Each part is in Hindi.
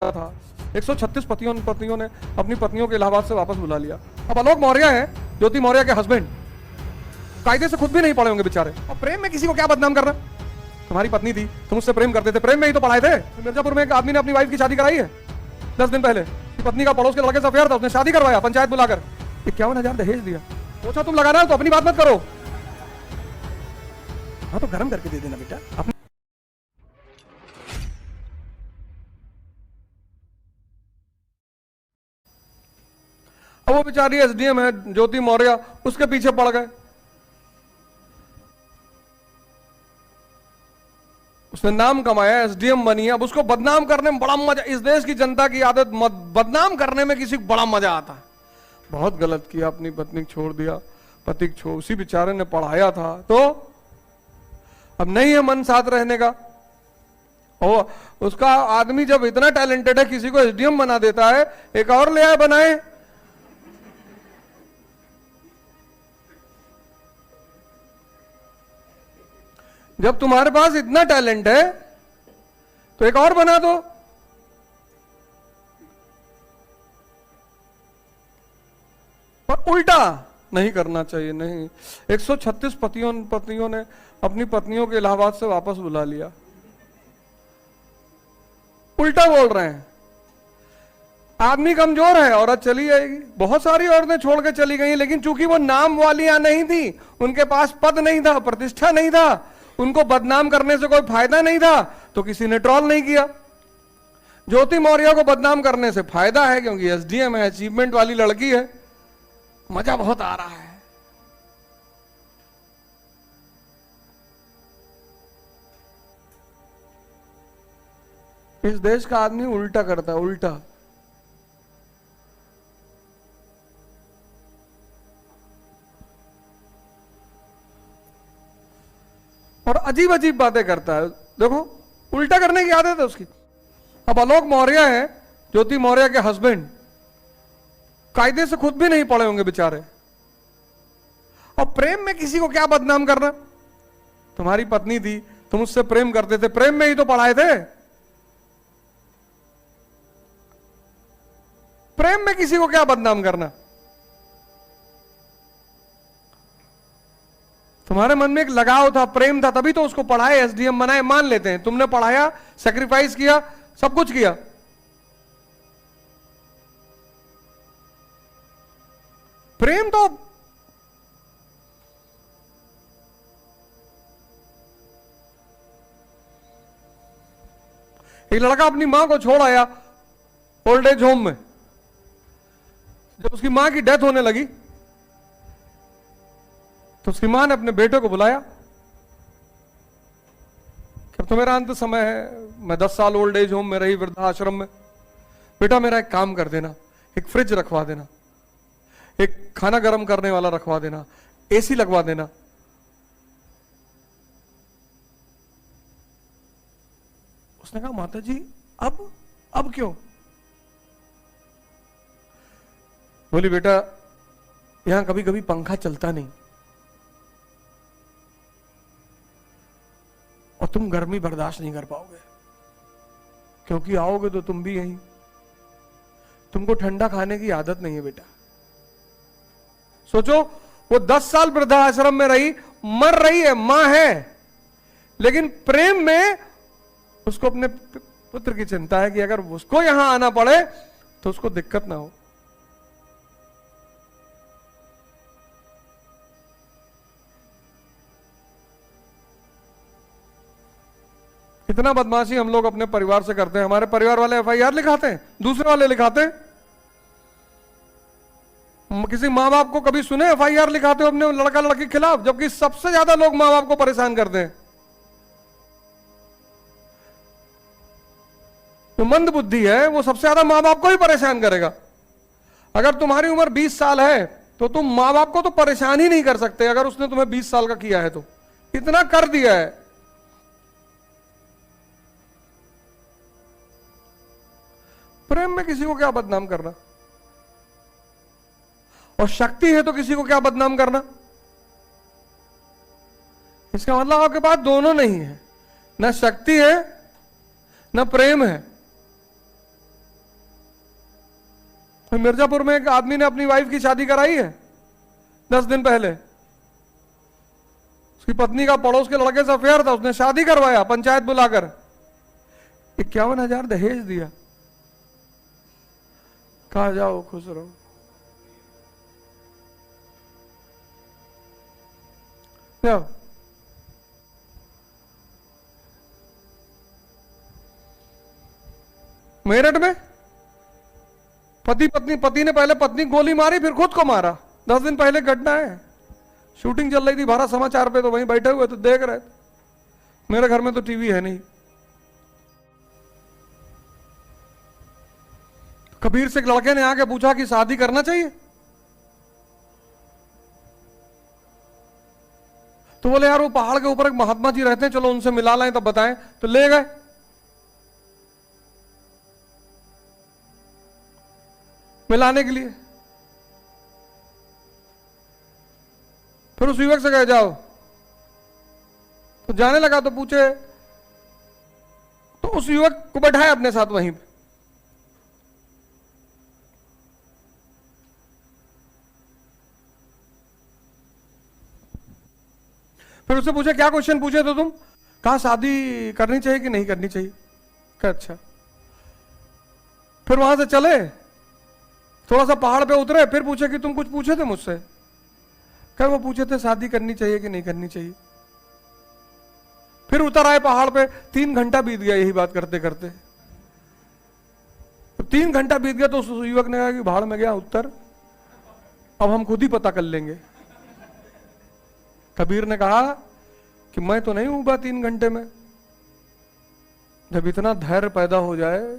था। 136 पतियों ने अपनी पत्नियों को इलाहाबाद से वापस बुला लिया। अब आलोक मौर्य है, ज्योति मौर्य के हस्बैंड, कायदे से खुद भी नहीं पढ़े होंगे बेचारे। और प्रेम में किसी को क्या बदनाम करना। तुम्हारी पत्नी थी, तुम उससे प्रेम करते थे, प्रेम में ही तो पढ़ाए थे। मिर्जापुर में एक आदमी ने अपनी वाइफ की शादी कराई है 10 दिन पहले। पत्नी का पड़ोस के लड़के से अफेयर था, उसने शादी करवाया पंचायत बुलाकर, 51,000 दहेज दिया। पूछा तुम लगाना है तो अपनी बात मत करो। हाँ तो गर्म करके दे देना बेटा अपने। अब वो बेचारी एसडीएम है ज्योति मौर्य, उसके पीछे पड़ गए। उसने नाम कमाया, एसडीएम बनी है। अब उसको बदनाम करने में बड़ा मजा। इस देश की जनता की आदत बदनाम करने में किसी को बड़ा मजा आता है। बहुत गलत किया, अपनी पत्नी को छोड़ दिया, पति को छोड़, उसी बेचारे ने पढ़ाया था। तो अब नहीं है मन साथ रहने का। और उसका आदमी जब इतना टैलेंटेड है, किसी को एसडीएम बना देता है, एक और ले आए बनाए। जब तुम्हारे पास इतना टैलेंट है तो एक और बना दो। पर उल्टा नहीं करना चाहिए। नहीं, 136 पतियों ने अपनी पत्नियों को इलाहाबाद से वापस बुला लिया। उल्टा बोल रहे हैं। आदमी कमजोर है, औरत चली जाएगी। बहुत सारी औरतें छोड़ के चली गई, लेकिन चूंकि वो नाम वालियां नहीं थी, उनके पास पद नहीं था, प्रतिष्ठा नहीं था, उनको बदनाम करने से कोई फायदा नहीं था, तो किसी ने ट्रोल नहीं किया। ज्योति मौर्य को बदनाम करने से फायदा है, क्योंकि एसडीएम है, अचीवमेंट वाली लड़की है, मजा बहुत आ रहा है। इस देश का आदमी उल्टा करता है, उल्टा। और अजीब अजीब बातें करता है। देखो, उल्टा करने की आदत है उसकी। अब आलोक मौर्य है, ज्योति मौर्य के हस्बैंड, कायदे से खुद भी नहीं पढ़े होंगे बेचारे। और प्रेम में किसी को क्या बदनाम करना। तुम्हारी पत्नी थी, तुम उससे प्रेम करते थे, प्रेम में ही तो पढ़ाए थे। प्रेम में किसी को क्या बदनाम करना। तुम्हारे मन में एक लगाव था, प्रेम था, तभी तो उसको पढ़ाए, एसडीएम बनाए। मान लेते हैं तुमने पढ़ाया, सैक्रिफाइस किया, सब कुछ किया। प्रेम तो एक लड़का अपनी मां को छोड़ आया ओल्ड एज होम में। जब उसकी मां की डेथ होने लगी तो उसकी मां ने अपने बेटे को बुलाया कि अब तो मेरा अंत समय है, मैं 10 साल ओल्ड एज होम में रही, वृद्धाश्रम में। बेटा मेरा एक काम कर देना, एक फ्रिज रखवा देना, एक खाना गर्म करने वाला रखवा देना, एसी लगवा देना। उसने कहा माता जी अब क्यों? बोली बेटा यहां कभी कभी पंखा चलता नहीं, और तुम गर्मी बर्दाश्त नहीं कर पाओगे, क्योंकि आओगे तो तुम भी यहीं। तुमको ठंडा खाने की आदत नहीं है बेटा। सोचो, वो 10 साल वृद्धाश्रम में रही, मर रही है, मां है, लेकिन प्रेम में उसको अपने पुत्र की चिंता है कि अगर उसको यहां आना पड़े तो उसको दिक्कत ना हो। इतना बदमाशी हम लोग अपने परिवार से करते हैं। हमारे परिवार वाले एफआईआर लिखाते हैं, दूसरे वाले लिखाते हैं। किसी माँ बाप को कभी सुने एफआईआर लिखाते हो अपने लड़का लड़की के खिलाफ? जबकि सबसे ज्यादा लोग माँ बाप को परेशान करते हैं। जो मंद बुद्धि है वो सबसे ज्यादा माँ बाप को ही परेशान करेगा। अगर तुम्हारी उम्र 20 साल है तो तुम माँ बाप को तो परेशान ही नहीं कर सकते, अगर उसने तुम्हें 20 साल का किया है तो। इतना कर दिया है। प्रेम में किसी को क्या बदनाम करना। और शक्ति है तो किसी को क्या बदनाम करना। इसका मतलब आपके पास दोनों नहीं है, न शक्ति है न प्रेम है। मिर्जापुर में एक आदमी ने अपनी वाइफ की शादी कराई है 10 दिन पहले। उसकी पत्नी का पड़ोस के लड़के से अफेयर था, उसने शादी करवाया पंचायत बुलाकर, 51,000 दहेज दिया, कहा जाओ खुश रहो। क्या मेरठ में पति ने पहले पत्नी गोली मारी फिर खुद को मारा, 10 दिन पहले घटना है। शूटिंग चल रही थी भारत समाचार पे, तो वहीं बैठे हुए तो देख रहे थे। मेरे घर में तो टीवी है नहीं। कबीर से एक लड़के ने आके पूछा कि शादी करना चाहिए, तो बोले यार वो पहाड़ के ऊपर एक महात्मा जी रहते हैं, चलो उनसे मिला लाएं तब बताएं। तो ले गए, मिलाने के लिए। फिर उस युवक से कहे जाओ, तो जाने लगा। तो पूछे, तो उस युवक को बैठाया अपने साथ वहीं पे। फिर उससे पूछे क्या क्वेश्चन पूछे तो तुम? कहा शादी करनी चाहिए कि नहीं करनी चाहिए। कहा अच्छा। फिर वहां से चले, थोड़ा सा पहाड़ पे उतरे, फिर पूछे कि तुम कुछ पूछे थे मुझसे। कहा वो पूछे थे शादी करनी चाहिए कि नहीं करनी चाहिए। फिर उतर आए पहाड़ पे, 3 घंटा बीत गया यही बात करते करते। तो 3 घंटा बीत गया तो उस युवक ने कहा कि भाड़ में गया उत्तर, अब हम खुद ही पता कर लेंगे। कबीर ने कहा कि मैं तो नहीं उबा 3 घंटे में। जब इतना धैर्य पैदा हो जाए,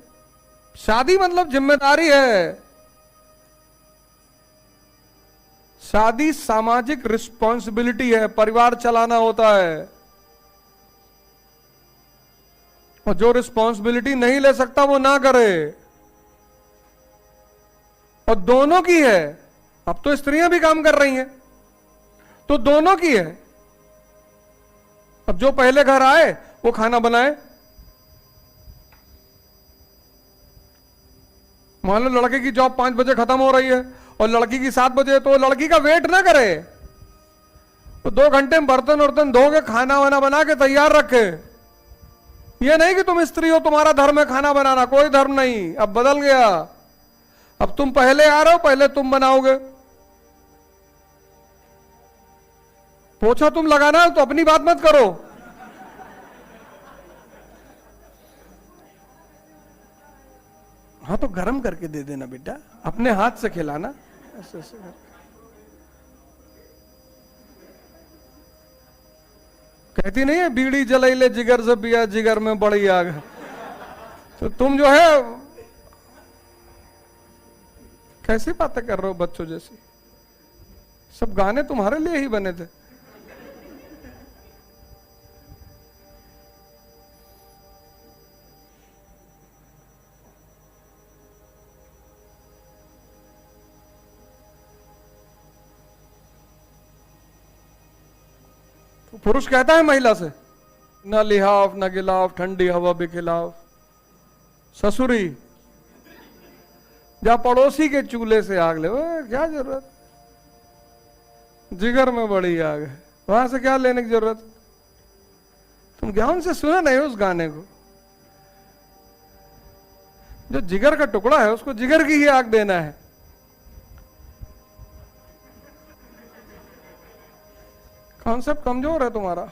शादी मतलब जिम्मेदारी है, शादी सामाजिक रिस्पॉन्सिबिलिटी है, परिवार चलाना होता है। और जो रिस्पॉन्सिबिलिटी नहीं ले सकता वो ना करे। और दोनों की है, अब तो स्त्रियां भी काम कर रही हैं, तो दोनों की है। अब जो पहले घर आए वो खाना बनाए। मान लो लड़के की जॉब 5 बजे खत्म हो रही है और लड़की की 7 बजे, तो लड़की का वेट ना करे, तो 2 घंटे में बर्तन वर्तन धो के खाना वाना बना के तैयार रखे। ये नहीं कि तुम स्त्री हो, तुम्हारा धर्म है खाना बनाना, कोई धर्म नहीं, अब बदल गया। अब तुम पहले आ रहे हो, पहले तुम बनाओगे। पोछा तुम लगाना तो अपनी बात मत करो। हाँ तो गरम करके दे देना बेटा, अपने हाथ से खिलाना। ऐसे ऐसे कहती नहीं है बीड़ी जलाइले जिगर से पिया जिगर में बड़ी आग। तो तुम जो है कैसी बातें कर रहे हो बच्चों जैसी? सब गाने तुम्हारे लिए ही बने थे। तो पुरुष कहता है महिला से, न लिहाफ न गिलाफ ठंडी हवा भी खिलाफ, ससुरी जा पड़ोसी के चूल्हे से आग ले। क्या जरूरत, जिगर में बड़ी आग है, वहां से क्या लेने की जरूरत? तुम ज्ञान से सुना नहीं उस गाने को? जो जिगर का टुकड़ा है उसको जिगर की ही आग देना है। कॉन्सेप्ट कमजोर है तुम्हारा।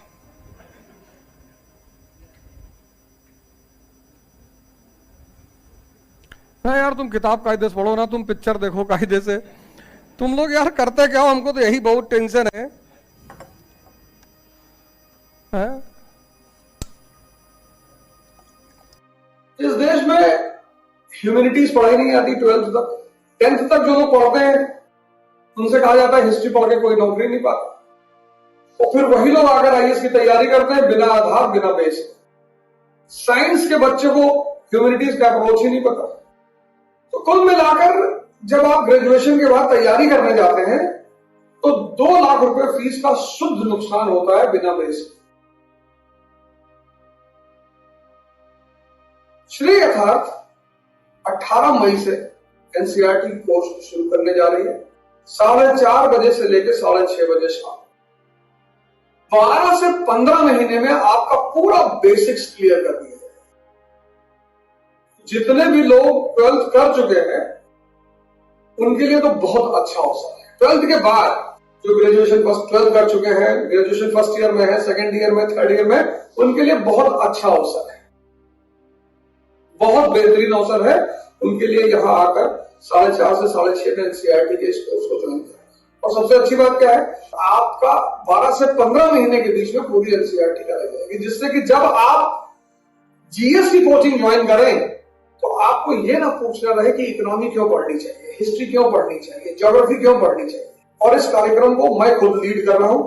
ना यार तुम किताब कायदे से पढ़ो ना, तुम पिक्चर देखो कायदे से। तुम लोग यार करते क्या हो, हमको तो यही बहुत टेंशन है। इस देश में ह्यूमैनिटीज पढ़ाई नहीं आती 12th तक। 10th तक जो लोग पढ़ते हैं उनसे कहा जाता है हिस्ट्री पढ़ के कोई नौकरी नहीं पाता। और फिर वही लोग आकर आईएएस की तैयारी करते हैं बिना आधार बिना बेस। साइंस के बच्चे को ह्यूमैनिटीज का अप्रोच ही नहीं पता। तो कुल मिलाकर जब आप ग्रेजुएशन के बाद तैयारी करने जाते हैं तो 2 लाख रुपए फीस का शुद्ध नुकसान होता है बिना बेस। श्री यथार्थ 18 मई से एनसीईआरटी कोर्स शुरू करने जा रही है 4:30 बजे से लेकर 6:30 बजे शाम। 12 से 15 महीने में आपका पूरा बेसिक्स क्लियर कर दिया जाएगा। जितने भी लोग 12th कर चुके हैं उनके लिए तो बहुत अच्छा अवसर है। 12th के बाद जो ग्रेजुएशन फर्स्ट 12 कर चुके हैं, ग्रेजुएशन फर्स्ट ईयर में है, सेकेंड ईयर में, थर्ड ईयर में, उनके लिए बहुत अच्छा अवसर है, बहुत बेहतरीन अवसर है उनके लिए यहाँ आकर 4:30 से 6:30 में एनसीईआरटी के इस कोर्स को ज्वाइन करें। और सबसे अच्छी बात क्या है, आपका 12 से 15 महीने के बीच में पूरी एनसीईआरटी कराई जाएगी, जिससे कि जब आप जीएस की कोचिंग ज्वाइन करें तो आपको ये ना पूछना रहे कि इकोनॉमी क्यों पढ़नी चाहिए, हिस्ट्री क्यों पढ़नी चाहिए, ज्योग्राफी क्यों पढ़नी चाहिए। और इस कार्यक्रम को मैं खुद लीड कर रहा हूं,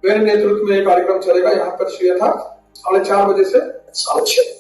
मेरे नेतृत्व में यह कार्यक्रम चलेगा। यहाँ पर यथार्थ 4:30 बजे से 6:30